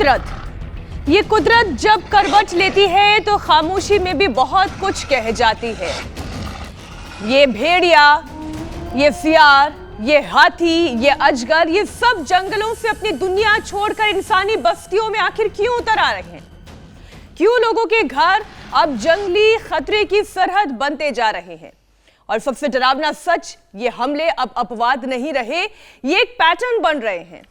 ये कुदरत जब करवट लेती है तो खामोशी में भी बहुत कुछ कह जाती है। ये भेड़िया, ये सियार, ये हाथी, ये अजगर, ये सब जंगलों से अपनी दुनिया छोड़कर इंसानी बस्तियों में आखिर क्यों उतर आ रहे हैं? क्यों लोगों के घर अब जंगली खतरे की सरहद बनते जा रहे हैं? और सबसे डरावना सच, ये हमले अब अपवाद नहीं रहे, ये एक पैटर्न बन रहे हैं।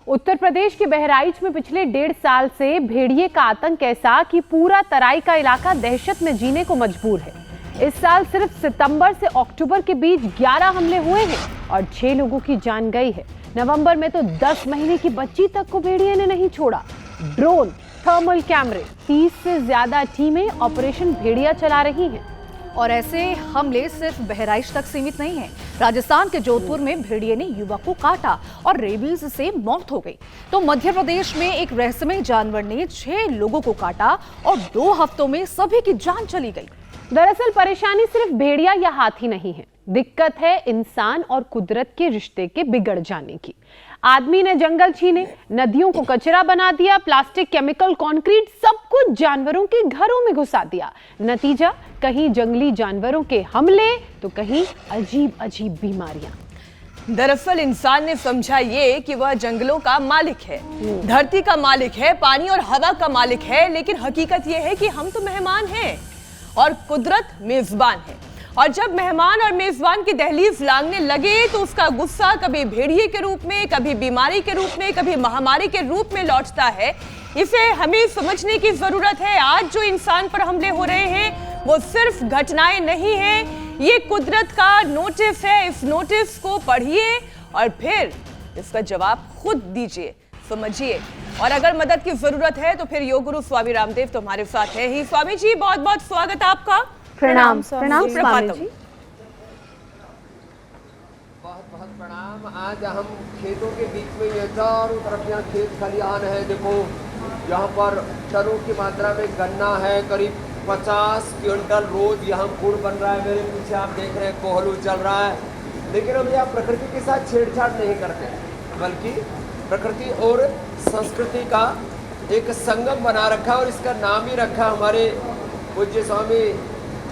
उत्तर प्रदेश के बहराइच में पिछले 1.5 साल से भेड़िए का आतंक ऐसा कि पूरा तराई का इलाका दहशत में जीने को मजबूर है। इस साल सिर्फ सितंबर से अक्टूबर के बीच 11 हमले हुए हैं और 6 लोगों की जान गई है। नवंबर में तो 10 महीने की बच्ची तक को भेड़िए ने नहीं छोड़ा। ड्रोन, थर्मल कैमरे, 30 से ज्यादा टीमें ऑपरेशन भेड़िया चला रही हैं। और ऐसे हमले सिर्फ बहराइच तक सीमित नहीं हैं। राजस्थान के जोधपुर में भेड़िए ने युवक को काटा और रेबीज से मौत हो गई। तो मध्य प्रदेश में एक रहस्यमय जानवर ने 6 लोगों को काटा और 2 हफ्तों में सभी की जान चली गई। दरअसल परेशानी सिर्फ भेड़िया या हाथी नहीं है, दिक्कत है इंसान और कुदरत के रिश्ते के बिगड़ जाने की। आदमी ने जंगल छीने, नदियों को कचरा बना दिया, प्लास्टिक, केमिकल, कंक्रीट, सब कुछ जानवरों के घरों में घुसा दिया। नतीजा, कहीं जंगली जानवरों के हमले तो कहीं अजीब अजीब बीमारियां। दरअसल इंसान ने समझा ये कि वह जंगलों का मालिक है, धरती का मालिक है, पानी और हवा का मालिक है, लेकिन हकीकत यह है कि हम तो मेहमान हैं और कुदरत मेजबान है। और जब मेहमान और मेजबान की दहलीज लांघने लगे तो उसका गुस्सा कभी भेड़िए के रूप में, कभी बीमारी के रूप में, कभी महामारी के रूप में लौटता है। इसे हमें समझने की जरूरत है। आज जो इंसान पर हमले हो रहे हैं वो सिर्फ घटनाएं नहीं हैं, ये कुदरत का नोटिस है। इस नोटिस को पढ़िए और फिर इसका जवाब खुद दीजिए, समझिए। और अगर मदद की जरूरत है तो फिर योग गुरु स्वामी रामदेव तुम्हारे साथ है ही। स्वामी जी, बहुत बहुत स्वागत आपका। प्रणाम प्रणाम स्वामी जी। बहुत बहुत प्रणाम। आज हम खेतों के बीच में, ये चारों तरफ यहाँ खेत खलिहान है। देखो यहाँ पर टनों की मात्रा में गन्ना है, करीब 50 क्विंटल रोज यहाँ गुड़ बन रहा है। मेरे पीछे आप देख रहे हैं कोहलू चल रहा है। लेकिन हम यहाँ प्रकृति के साथ छेड़छाड़ नहीं करते, बल्कि प्रकृति और संस्कृति का एक संगम बना रखा और इसका नाम ही रखा हमारे पूज्य स्वामी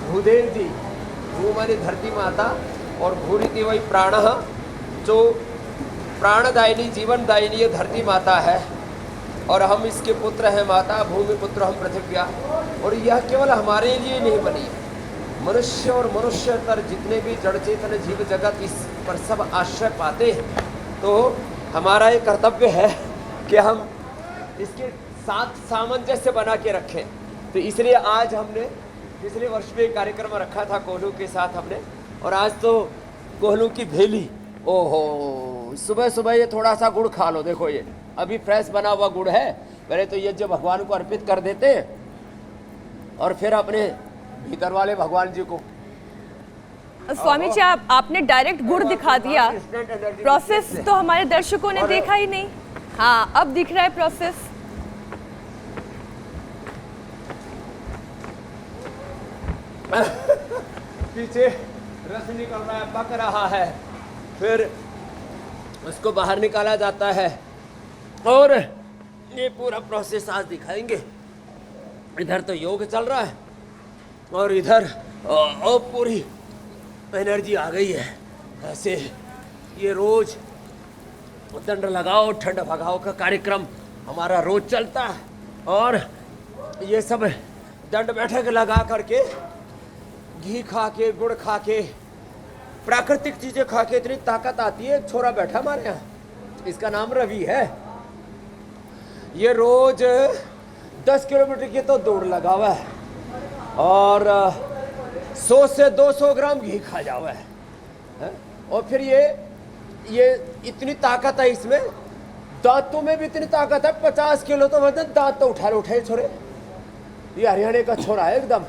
भूदेव जी। भू माने धरती माता और भूरिति वही प्राण, जो प्राणदायिनी, जीवनदायिनी ये धरती माता है और हम इसके पुत्र हैं। माता भूमि पुत्र हम पृथ्व्या। और यह केवल हमारे लिए नहीं बनी है, मनुष्य और मनुष्यतर जितने भी जड़ चेतन जीव जगत इस पर सब आश्रय पाते हैं। तो हमारा ये कर्तव्य है कि हम इसके साथ सामंजस्य बना के रखें। तो इसलिए आज हमने पिछले वर्ष में एक कार्यक्रम रखा था कोहलू के साथ हमने, और आज तो कोहलू की भेली। ओहो, सुबह सुबह ये थोड़ा सा गुड़ खा लो। देखो ये अभी फ्रेश बना हुआ गुड़ है। पहले तो ये जो भगवान को अर्पित कर देते हैं और फिर अपने भीतर वाले भगवान जी को। स्वामी जी, आपने डायरेक्ट गुड़ दिखा दिया, प्रोसेस तो हमारे दर्शकों ने देखा ही नहीं। हाँ, अब दिख रहा है प्रोसेस। पीछे रस निकल रहा है, पक रहा है, फिर उसको बाहर निकाला जाता है और ये पूरा प्रोसेस आज दिखाएंगे। इधर तो योग चल रहा है और इधर पूरी एनर्जी आ गई है। ऐसे ये रोज दंड लगाओ ठंड भगाओ का कार्यक्रम हमारा रोज चलता है और ये सब दंड बैठक लगा करके, घी खा के, गुड़ खा के, प्राकृतिक चीजें खा के इतनी ताकत आती है। छोरा बैठा हमारे यहाँ, इसका नाम रवि है। ये रोज 10 किलोमीटर की तो दौड़ लगा हुआ है और 100 से 200 ग्राम घी खा जा हुआ है। और फिर ये इतनी ताकत है इसमें, दांतों में भी इतनी ताकत है। 50 किलो तो वजन, दांत तो उठाए छोरे। ये हरियाणा का छोरा है एकदम।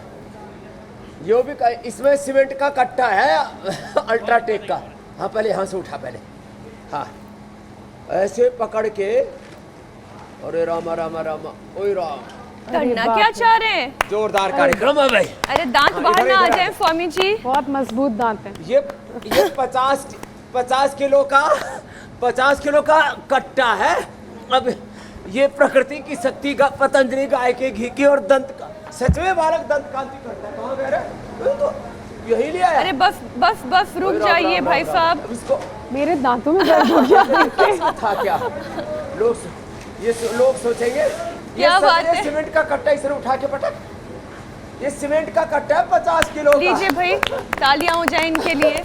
ये भी इसमें सीमेंट का कट्टा है अल्ट्राटेक का। हाँ, पहले यहाँ से उठा पहले। हाँ, ऐसे पकड़ के, अरे रामा रामा रामा, ओए राम। करना क्या चाह रहे हैं? जोरदार कार्यक्रम है भाई। अरे दांत बाहर ना आ जाए स्वामी जी। बहुत मजबूत दांत है। ये 50 किलो का कट्टा है। अब ये प्रकृति की शक्ति का, पतंजलि गाय के घी की और दंत का, सच में बालक दंत कांति करता है। कहाँ गए रे? तो यही ले आया। अरे बस बस बस रुक जाइए भाई साहब। इसको मेरे दांतों में दर्द हो गया। था क्या? लोग सोचेंगे क्या बात है? सीमेंट का कट्टा इसे उठा के पटक, ये सीमेंट का कट्टा है 50 किलो का। लीजिए भाई, तालियां हो जाए इनके लिए।